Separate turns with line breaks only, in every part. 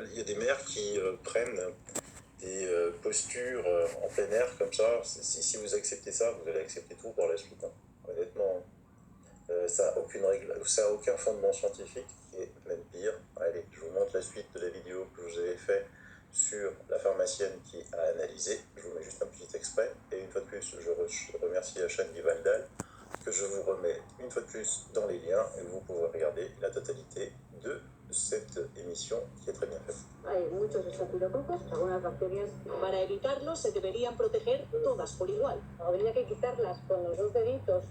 il y a des maires qui prennent des postures en plein air comme ça. Si vous acceptez ça, vous allez accepter tout par la suite. Hein. Honnêtement, ça n'a aucune règle, ça a aucun fondement scientifique, et même pire. Allez, je vous montre la suite de la vidéo que je vous avais fait sur la pharmacienne qui a analysé. Je vous mets juste un petit extrait, et une fois de plus, je remercie Hachan Givaldal, que je vous remets une fois de plus dans les liens, et vous pourrez regarder la totalité de cette émission qui est très bien faite.
Hay muchos estafilococos, algunas bacterias.
Para evitarlo, se deberían proteger todas por igual.
Habría que quitarlas con los dos deditos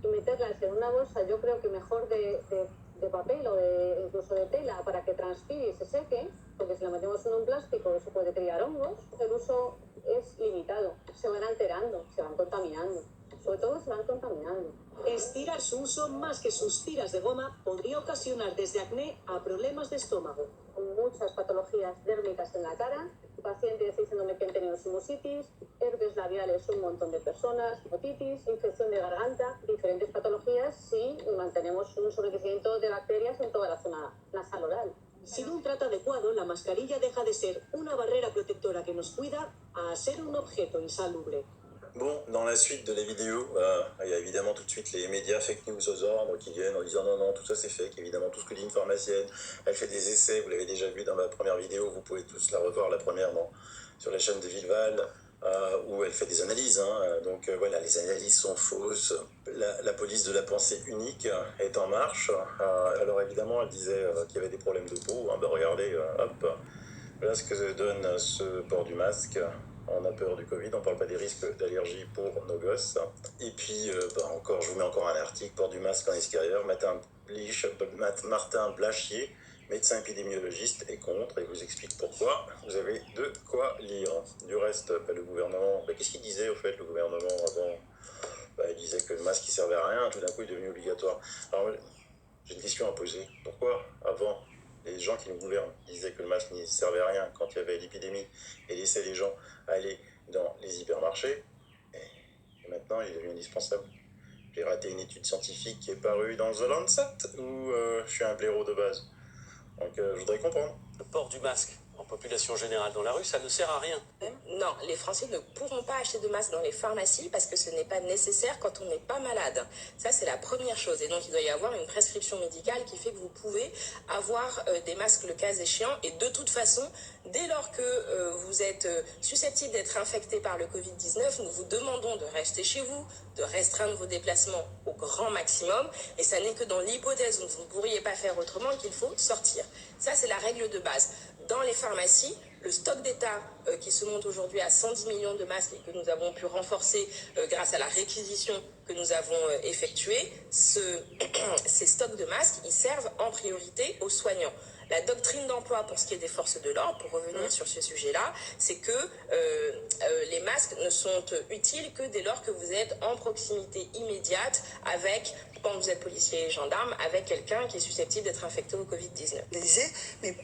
y meterlas en una bolsa, yo creo que mejor de papel o incluso de tela, para que transpire y se seque, porque si la metemos en un plástico eso puede criar hongos. El uso es limitado, se van alterando, se van contaminando. Sobre todo se van contaminando.
Estirar su uso más que sus tiras de goma podría ocasionar desde acné a problemas de estómago.
Muchas patologías dérmicas en la cara, pacientes diciéndome que han tenido sinusitis, herpes labiales un montón de personas, otitis, infección de garganta, diferentes patologías si mantenemos un sobrecrecimiento de bacterias en toda la zona nasal oral.
Sin un trato adecuado, la mascarilla deja de ser una barrera protectora que nos cuida a ser un objeto insalubre.
Bon, dans la suite de la vidéo, il y a évidemment tout de suite les médias fake news aux ordres qui viennent en disant non, tout ça c'est fake. Évidemment, tout ce que dit une pharmacienne, elle fait des essais, vous l'avez déjà vu dans ma première vidéo, vous pouvez tous la revoir, la première sur la chaîne de Villeval, où elle fait des analyses. Hein, donc voilà, les analyses sont fausses. La police de la pensée unique est en marche. Alors évidemment, elle disait qu'il y avait des problèmes de peau. Hein, regardez, hop, voilà ce que donne ce port du masque. On a peur du Covid, on parle pas des risques d'allergie pour nos gosses. Et puis, encore, je vous mets encore un article, port du masque en extérieur. Martin Blachier, médecin épidémiologiste, est contre et vous explique pourquoi. Vous avez de quoi lire. Du reste, le gouvernement, qu'est-ce qu'il disait au fait, le gouvernement avant? Il disait que le masque il servait à rien, tout d'un coup il est devenu obligatoire. Alors, j'ai une question à poser. Pourquoi avant les gens qui nous gouvernent disaient que le masque n'y servait à rien quand il y avait l'épidémie et laissaient les gens aller dans les hypermarchés, et maintenant il est devenu indispensable. J'ai raté une étude scientifique qui est parue dans The Lancet ou je suis un blaireau de base. Donc je voudrais comprendre.
Le port du masque en population générale dans la rue, ça ne sert à rien.
Non, les Français ne pourront pas acheter de masques dans les pharmacies parce que ce n'est pas nécessaire quand on n'est pas malade. Ça, c'est la première chose. Et donc, il doit y avoir une prescription médicale qui fait que vous pouvez avoir des masques le cas échéant. Et de toute façon, dès lors que vous êtes susceptible d'être infecté par le Covid-19, nous vous demandons de rester chez vous, de restreindre vos déplacements au grand maximum. Et ça n'est que dans l'hypothèse où vous ne pourriez pas faire autrement qu'il faut sortir. Ça, c'est la règle de base. Dans les pharmacies, le stock d'État qui se monte aujourd'hui à 110 millions de masques et que nous avons pu renforcer grâce à la réquisition que nous avons effectuée, ces stocks de masques, ils servent en priorité aux soignants. La doctrine d'emploi pour ce qui est des forces de l'ordre, pour revenir sur ce sujet-là, c'est que les masques ne sont utiles que dès lors que vous êtes en proximité immédiate avec, quand vous êtes policier et gendarme, avec quelqu'un qui est susceptible d'être infecté au Covid-19.
Mais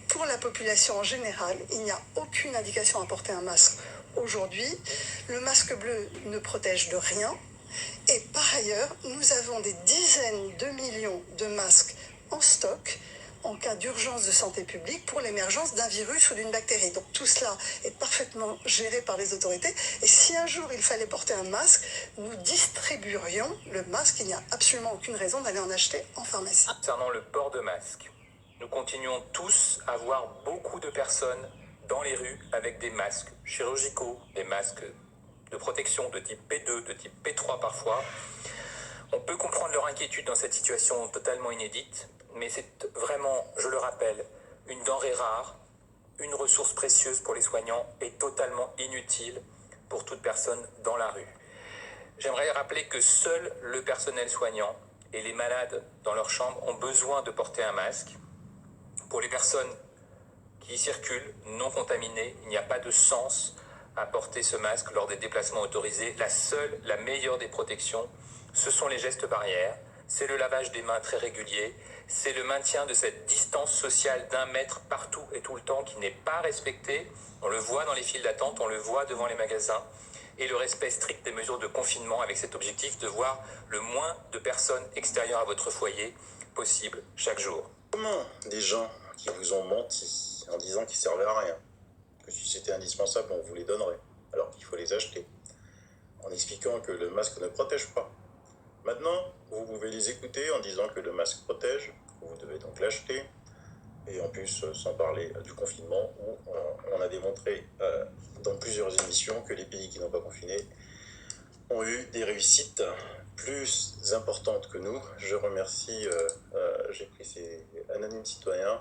pour la population en général, il n'y a aucune indication à porter un masque. Aujourd'hui, le masque bleu ne protège de rien. Et par ailleurs, nous avons des dizaines de millions de masques en stock en cas d'urgence de santé publique pour l'émergence d'un virus ou d'une bactérie. Donc tout cela est parfaitement géré par les autorités. Et si un jour il fallait porter un masque, nous distribuerions le masque. Il n'y a absolument aucune raison d'aller en acheter en pharmacie.
Concernant le port de masque, nous continuons tous à voir beaucoup de personnes dans les rues avec des masques chirurgicaux, des masques de protection de type P2, de type P3 parfois. On peut comprendre leur inquiétude dans cette situation totalement inédite, mais c'est vraiment, je le rappelle, une denrée rare, une ressource précieuse pour les soignants et totalement inutile pour toute personne dans la rue. J'aimerais rappeler que seul le personnel soignant et les malades dans leur chambre ont besoin de porter un masque. Pour les personnes qui circulent non contaminées, il n'y a pas de sens à porter ce masque lors des déplacements autorisés. La meilleure des protections, ce sont les gestes barrières, c'est le lavage des mains très régulier, c'est le maintien de cette distance sociale d'1 mètre partout et tout le temps qui n'est pas respectée. On le voit dans les files d'attente, on le voit devant les magasins. Et le respect strict des mesures de confinement avec cet objectif de voir le moins de personnes extérieures à votre foyer possible chaque jour.
Comment des gens qui vous ont menti en disant qu'ils servaient à rien. Que si c'était indispensable, on vous les donnerait, alors qu'il faut les acheter. En expliquant que le masque ne protège pas. Maintenant, vous pouvez les écouter en disant que le masque protège, vous devez donc l'acheter. Et en plus, sans parler du confinement, où on a démontré dans plusieurs émissions que les pays qui n'ont pas confiné ont eu des réussites plus importantes que nous. Je remercie, j'ai pris ces anonymes citoyens,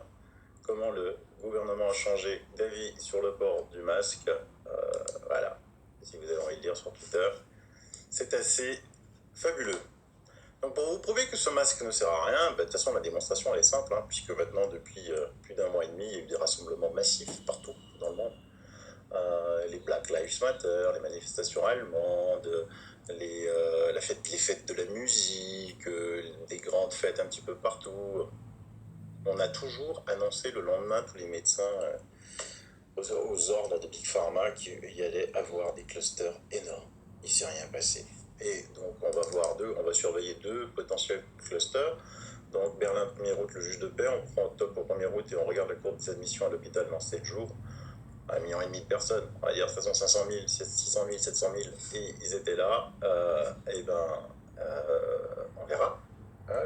comment le gouvernement a changé d'avis sur le port du masque. Voilà, si vous avez envie de lire sur Twitter, c'est assez fabuleux. Donc pour vous prouver que ce masque ne sert à rien, de toute façon la démonstration elle est simple, puisque maintenant depuis plus d'un mois et demi, il y a eu des rassemblements massifs partout dans le monde. Les Black Lives Matter, les manifestations allemandes, les fêtes de la musique, des grandes fêtes un petit peu partout. On a toujours annoncé le lendemain, tous les médecins aux ordres de Big Pharma qu'il y allait avoir des clusters énormes. Il ne s'est rien passé. Et donc on va surveiller deux potentiels clusters. Donc Berlin 1er août, le juge de paix, on prend octobre au 1er août et on regarde la courbe des admissions à l'hôpital dans 7 jours. 1,5 million de personnes, on va dire 500 000, 600 000, 700 000, et ils étaient là, on verra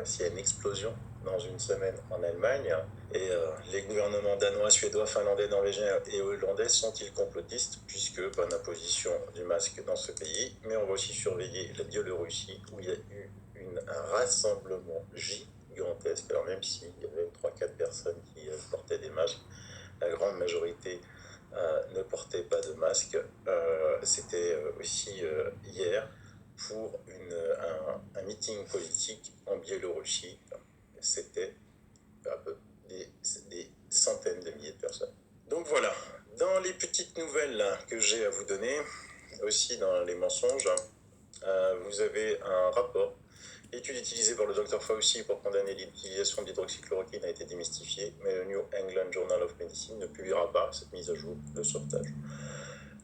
s'il y a une explosion dans une semaine en Allemagne. Et les gouvernements danois, suédois, finlandais, norvégiens et hollandais sont-ils complotistes, puisque pas d'imposition du masque dans ce pays, mais on va aussi surveiller la Biélorussie, où il y a eu un rassemblement gigantesque. Alors même s'il y avait 3-4 personnes qui portaient des masques, la grande majorité ne portait pas de masque. C'était aussi hier pour un meeting politique en Biélorussie. C'était des centaines de milliers de personnes. Donc voilà, dans les petites nouvelles que j'ai à vous donner, aussi dans les mensonges, vous avez un rapport. L'étude utilisée par le Dr Fauci pour condamner l'utilisation de l'hydroxychloroquine a été démystifiée, mais le New England Journal of Medicine ne publiera pas cette mise à jour de sauvetage.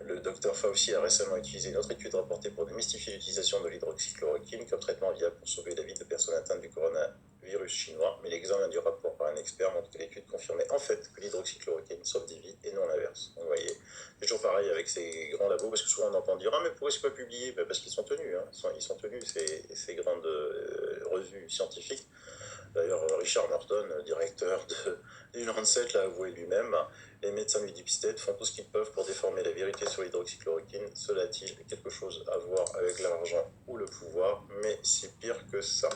Le Dr Fauci a récemment utilisé une autre étude rapportée pour démystifier l'utilisation de l'hydroxychloroquine comme traitement viable pour sauver la vie de personnes atteintes du coronavirus chinois, mais l'examen du rapport par un expert montre que l'étude confirmait en fait que l'hydroxychloroquine sauve des vies et non l'inverse. Vous voyez, c'est toujours pareil avec ces grands labos, parce que souvent on entend dire « Ah mais pourquoi c'est pas publié ?» Parce qu'ils sont tenus, ils sont tenus ces grandes revues scientifiques. D'ailleurs, Richard Norton, directeur du Lancet, l'a avoué lui-même. Les médecins du Deep State font tout ce qu'ils peuvent pour déformer la vérité sur l'hydroxychloroquine. Cela a-t-il quelque chose à voir avec l'argent ou le pouvoir? Mais c'est pire que ça.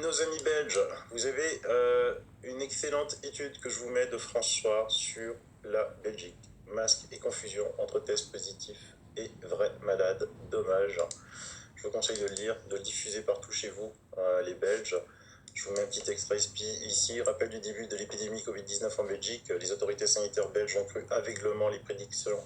Nos amis belges, vous avez une excellente étude que je vous mets de François sur la Belgique. Masque et confusion entre tests positifs et vrais malades. Dommage. Je vous conseille de le lire, de le diffuser partout chez vous, les Belges. Je vous mets un petit extrait ici. Rappel du début de l'épidémie Covid-19 en Belgique. Les autorités sanitaires belges ont cru aveuglément les prédictions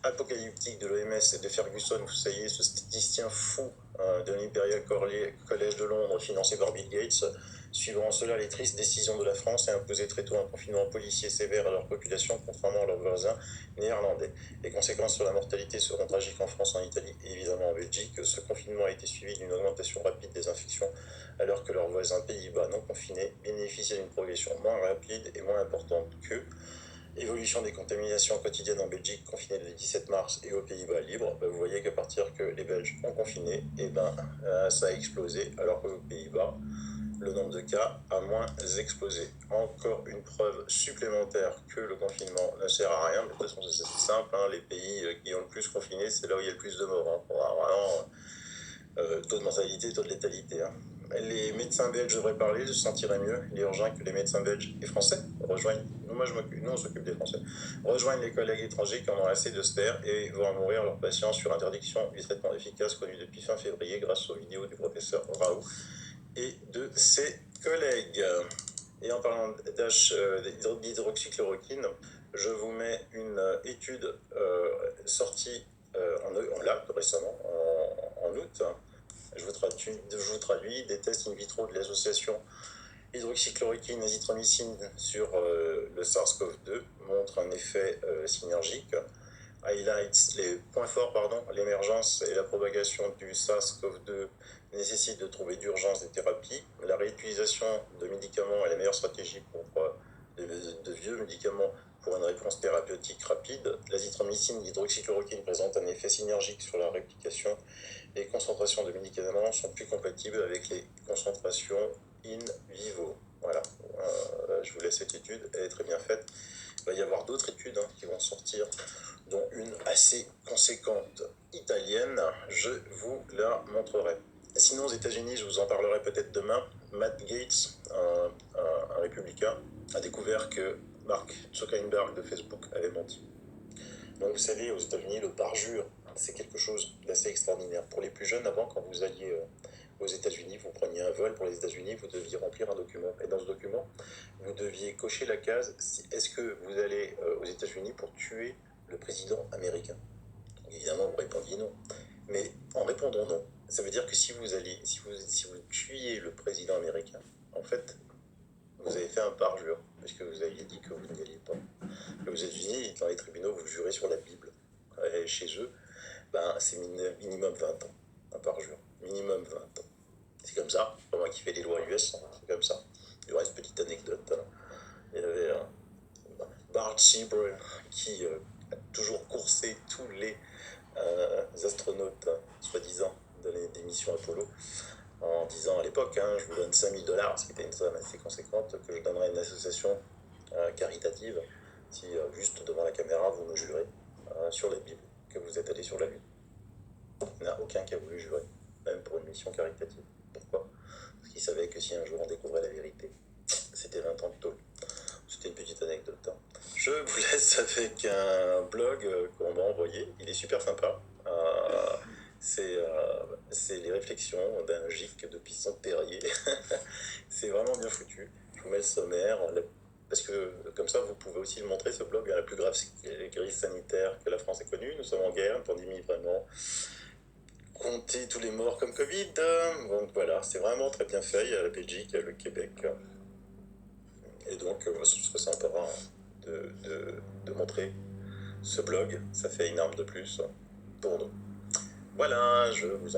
apocalyptiques de l'OMS et de Ferguson. Vous savez, ce statisticien fou de l'Imperial College de Londres, financé par Bill Gates. Suivant cela, les tristes décisions de la France a imposé très tôt un confinement policier sévère à leur population, contrairement à leurs voisins néerlandais. Les conséquences sur la mortalité seront tragiques en France, en Italie et évidemment en Belgique. Ce confinement a été suivi d'une augmentation rapide des infections, alors que leurs voisins Pays-Bas non confinés bénéficiaient d'une progression moins rapide et moins importante qu'eux. Évolution des contaminations quotidiennes en Belgique, confinée le 17 mars, et aux Pays-Bas libre. Vous voyez qu'à partir que les Belges ont confiné, ça a explosé, alors qu'aux Pays-Bas, le nombre de cas a moins explosé. Encore une preuve supplémentaire que le confinement ne sert à rien. Mais de toute façon, c'est simple, les pays qui ont le plus confiné, c'est là où il y a le plus de morts. Pour avoir vraiment taux de mortalité, taux de létalité. Les médecins belges devraient parler, se sentiraient mieux. Il est urgent que les médecins belges et français rejoignent, nous on s'occupe des Français, rejoignent les collègues étrangers qui en ont assez de se taire et vont mourir leurs patients sur interdiction du traitement efficace connu depuis fin février grâce aux vidéos du professeur Raoult et de ses collègues. Et en parlant d'hydroxychloroquine, je vous mets une étude sortie en lab récemment, en août. Je vous traduis des tests in vitro de l'association hydroxychloroquine azithromycine sur le SARS-CoV-2 montrent un effet synergique. Highlights les points forts, l'émergence et la propagation du SARS-CoV-2 nécessitent de trouver d'urgence des thérapies. La réutilisation de médicaments est la meilleure stratégie pour de vieux médicaments pour une réponse thérapeutique rapide. L'azithromycine et l'hydroxychloroquine présentent un effet synergique sur la réplication. Les concentrations de médicaments sont plus compatibles avec les concentrations in vivo. Voilà, je vous laisse cette étude, elle est très bien faite. Il va y avoir d'autres études qui vont sortir, dont une assez conséquente italienne. Je vous la montrerai. Sinon, aux États-Unis, je vous en parlerai peut-être demain. Matt Gaetz, un républicain, a découvert que Mark Zuckerberg de Facebook avait menti. Donc, vous savez, aux États-Unis, le parjure, c'est quelque chose d'assez extraordinaire. Pour les plus jeunes, avant, quand vous alliez aux États-Unis, vous preniez un vol pour les États-Unis, vous deviez remplir un document. Et dans ce document, vous deviez cocher la case est-ce que vous allez aux États-Unis pour tuer le président américain? Évidemment, vous répondiez non. Mais en répondant non, ça veut dire que si vous tuiez le président américain, en fait, vous avez fait un parjure, parce que vous aviez dit que vous n'y alliez pas. Et aux États-Unis, dans les tribunaux, vous jurez sur la Bible. Et chez eux, c'est minimum 20 ans, un parjure. Minimum 20 ans. C'est comme ça, c'est pas moi qui fais les lois US, c'est comme ça. Il y aura une petite anecdote. Il y avait Bart Seaburn qui a toujours coursé tous les astronautes, soi-disant, des missions Apollo, en disant à l'époque, je vous donne $5 000, ce qui était une somme assez conséquente, que je donnerai à une association caritative si juste devant la caméra vous me jurez sur la Bible que vous êtes allé sur la Lune. Il n'y en a aucun qui a voulu jurer, même pour une mission caritative. Pourquoi? Parce qu'il savait que si un jour on découvrait la vérité, c'était 20 ans de tôle. C'était une petite anecdote. Je vous laisse avec un blog qu'on m'a envoyé. Il est super sympa. C'est les réflexions d'un gic de Pisson-Perrier. C'est vraiment bien foutu. Je vous mets le sommaire. Parce que comme ça, vous pouvez aussi le montrer, ce blog, la plus grave crise sanitaire que la France ait connue. Nous sommes en guerre, une pandémie vraiment. Comptez tous les morts comme Covid. Donc voilà, c'est vraiment très bien fait. Il y a la Belgique, il y a le Québec. Et donc, ce serait sympa de montrer ce blog. Ça fait une arme de plus pour nous. Voilà, je vous en